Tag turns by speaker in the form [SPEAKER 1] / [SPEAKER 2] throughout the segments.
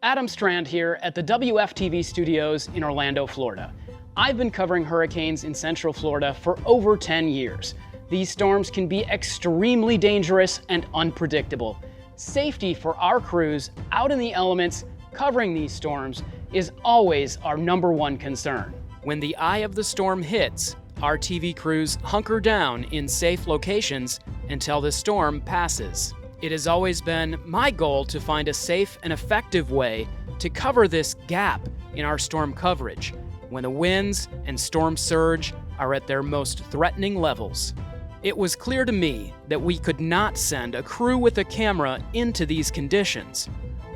[SPEAKER 1] Adam Strand here at the WFTV studios in Orlando, Florida. I've been covering hurricanes in Central Florida for over 10 years. These storms can be extremely dangerous and unpredictable. Safety for our crews out in the elements covering these storms is always our #1 concern. When the eye of the storm hits, our TV crews hunker down in safe locations until the storm passes. It has always been my goal to find a safe and effective way to cover this gap in our storm coverage when the winds and storm surge are at their most threatening levels. It was clear to me that we could not send a crew with a camera into these conditions.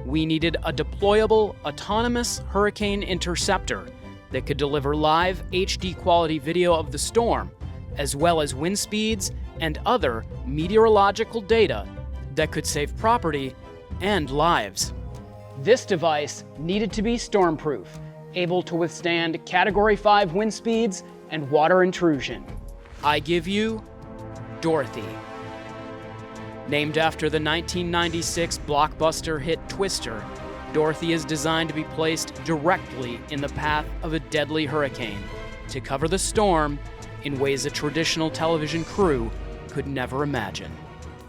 [SPEAKER 1] We needed a deployable, autonomous hurricane interceptor that could deliver live HD quality video of the storm, as well as wind speeds and other meteorological data that could save property and lives. This device needed to be stormproof, able to withstand Category 5 wind speeds and water intrusion. I give you Dorothy. Named after the 1996 blockbuster hit Twister, Dorothy is designed to be placed directly in the path of a deadly hurricane to cover the storm in ways a traditional television crew could never imagine.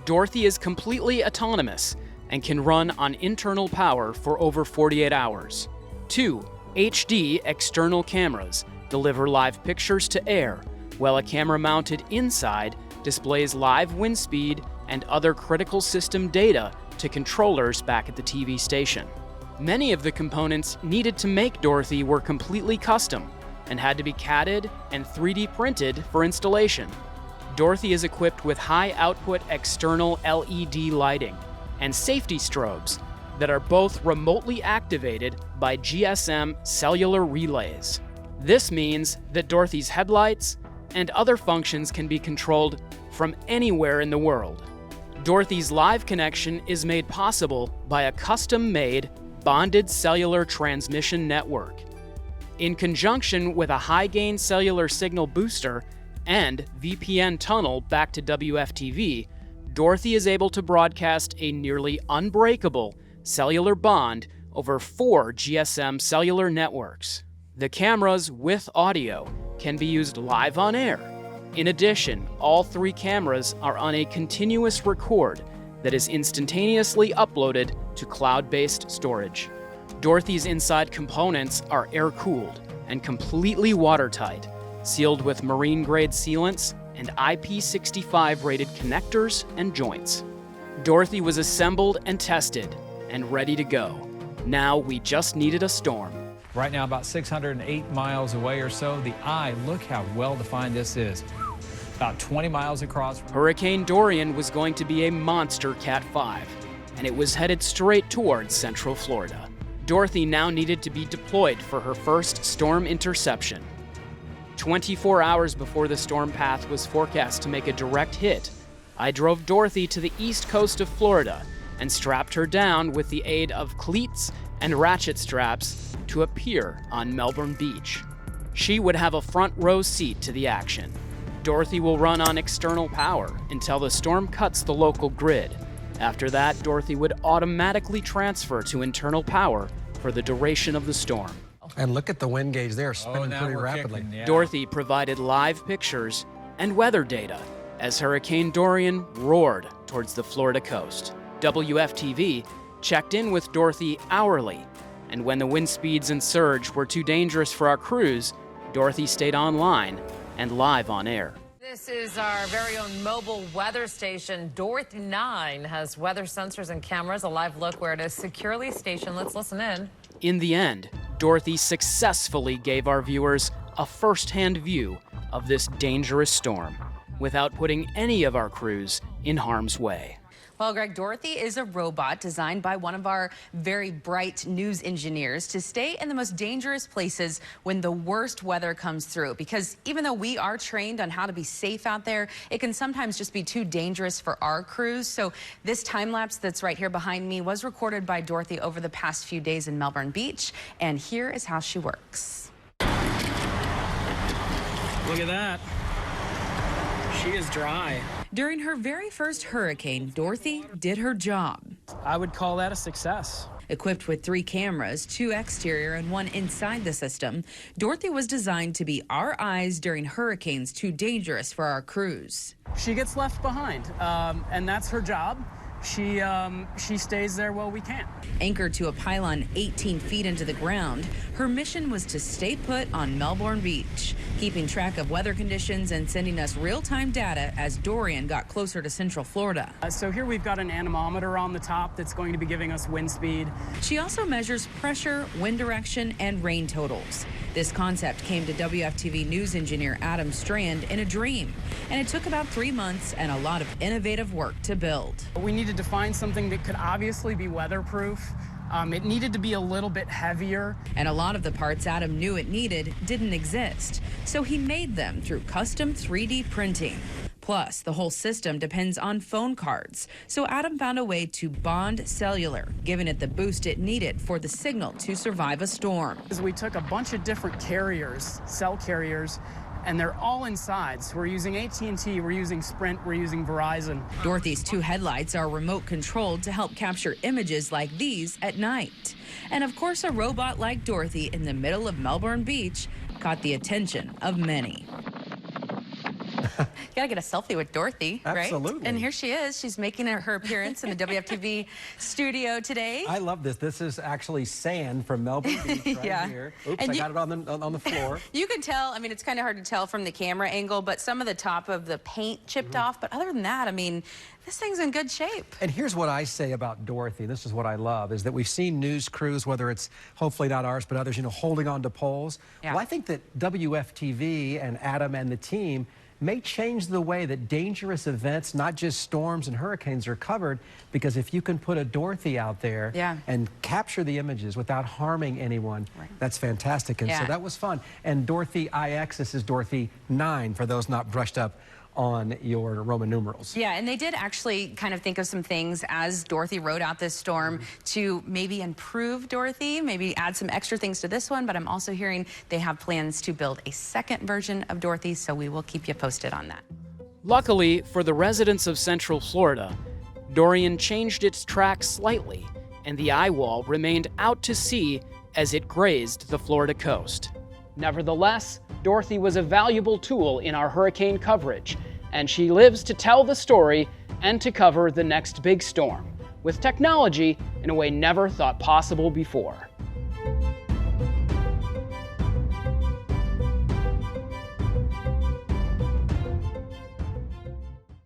[SPEAKER 1] Dorothy is completely autonomous and can run on internal power for over 48 hours. 2 HD external cameras deliver live pictures to air, while a camera mounted inside displays live wind speed and other critical system data to controllers back at the TV station. Many of the components needed to make Dorothy were completely custom and had to be CAD'd and 3D printed for installation. Dorothy is equipped with high-output external LED lighting and safety strobes that are both remotely activated by GSM cellular relays. This means that Dorothy's headlights and other functions can be controlled from anywhere in the world. Dorothy's live connection is made possible by a custom-made bonded cellular transmission network. In conjunction with a high-gain cellular signal booster and VPN tunnel back to WFTV, Dorothy is able to broadcast a nearly unbreakable cellular bond over 4 GSM cellular networks. The cameras with audio can be used live on air. In addition, all 3 cameras are on a continuous record that is instantaneously uploaded to cloud-based storage. Dorothy's inside components are air-cooled and completely watertight, sealed with marine-grade sealants and IP65 rated connectors and joints. Dorothy was assembled and tested and ready to go. Now we just needed a storm.
[SPEAKER 2] Right now, about 608 miles away or so. The eye, look how well-defined this is. About 20 miles across.
[SPEAKER 1] Hurricane Dorian was going to be a monster Cat 5, and it was headed straight towards Central Florida. Dorothy now needed to be deployed for her first storm interception. 24 hours before the storm path was forecast to make a direct hit, I drove Dorothy to the east coast of Florida and strapped her down with the aid of cleats and ratchet straps to a pier on Melbourne Beach. She would have a front row seat to the action. Dorothy will run on external power until the storm cuts the local grid. After that, Dorothy would automatically transfer to internal power for the duration of the storm.
[SPEAKER 3] And look at the wind gauge there, spinning pretty rapidly.
[SPEAKER 2] Kicking, yeah.
[SPEAKER 1] Dorothy provided live pictures and weather data as Hurricane Dorian roared towards the Florida coast. WFTV checked in with Dorothy hourly, and when the wind speeds and surge were too dangerous for our crews, Dorothy stayed online and live on air.
[SPEAKER 4] This is our very own mobile weather station. Dorothy 9 has weather sensors and cameras, a live look where it is securely stationed. Let's listen in.
[SPEAKER 1] In the end, Dorothy successfully gave our viewers a first-hand view of this dangerous storm without putting any of our crews in harm's way.
[SPEAKER 5] Well, Greg, Dorothy is a robot designed by one of our very bright news engineers to stay in the most dangerous places when the worst weather comes through. Because even though we are trained on how to be safe out there, it can sometimes just be too dangerous for our crews. So this time lapse that's right here behind me was recorded by Dorothy over the past few days in Melbourne Beach. And here is how she works.
[SPEAKER 1] Look at that. She is dry.
[SPEAKER 5] During her very first hurricane, Dorothy did her job.
[SPEAKER 1] I would call that a success.
[SPEAKER 5] Equipped with 3 cameras, 2 exterior and 1 inside the system, Dorothy was designed to be our eyes during hurricanes too dangerous for our crews.
[SPEAKER 1] She gets left behind, and that's her job. She stays there while we can.
[SPEAKER 5] Anchored to a pylon 18 feet into the ground, her mission was to stay put on Melbourne Beach, keeping track of weather conditions and sending us real-time data as Dorian got closer to Central Florida.
[SPEAKER 1] So here we've got an anemometer on the top that's going to be giving us wind speed.
[SPEAKER 5] She also measures pressure, wind direction, and rain totals. This concept came to WFTV news engineer Adam Strand in a dream, and it took about 3 months and a lot of innovative work to build.
[SPEAKER 1] We needed to find something that could obviously be weatherproof. It needed to be a little bit heavier.
[SPEAKER 5] And a lot of the parts Adam knew it needed didn't exist, so he made them through custom 3D printing. Plus, the whole system depends on phone cards, so Adam found a way to bond cellular, giving it the boost it needed for the signal to survive a storm.
[SPEAKER 1] We took a bunch of different carriers, cell carriers, and they're all inside. So we're using AT&T, we're using Sprint, we're using Verizon.
[SPEAKER 5] Dorothy's 2 headlights are remote controlled to help capture images like these at night. And of course, a robot like Dorothy in the middle of Melbourne Beach caught the attention of many. You gotta get a selfie with Dorothy, right?
[SPEAKER 3] Absolutely.
[SPEAKER 5] And here she is. She's making her appearance in the WFTV studio today.
[SPEAKER 3] I love this. This is actually sand from Melbourne Beach right here. Oops,
[SPEAKER 5] And
[SPEAKER 3] I got it on the floor.
[SPEAKER 5] You can tell, I mean, it's kind of hard to tell from the camera angle, but some of the top of the paint chipped off. But other than that, I mean, this thing's in good shape.
[SPEAKER 3] And here's what I say about Dorothy. This is what I love, is that we've seen news crews, whether it's hopefully not ours, but others, holding on to poles.
[SPEAKER 5] Yeah.
[SPEAKER 3] Well, I think that WFTV and Adam and the team may change the way that dangerous events, not just storms and hurricanes, are covered, because if you can put a Dorothy out there and capture the images without harming anyone, that's fantastic. And so that was fun. And Dorothy IX, this is Dorothy 9, for those not brushed up on your Roman numerals.
[SPEAKER 5] Yeah, and they did actually kind of think of some things as Dorothy rode out this storm to maybe improve Dorothy, maybe add some extra things to this one, but I'm also hearing they have plans to build a second version of Dorothy, so we will keep you posted on that.
[SPEAKER 1] Luckily for the residents of Central Florida, Dorian changed its track slightly, and the eye wall remained out to sea as it grazed the Florida coast. Nevertheless, Dorothy was a valuable tool in our hurricane coverage, and she lives to tell the story and to cover the next big storm, with technology in a way never thought possible before.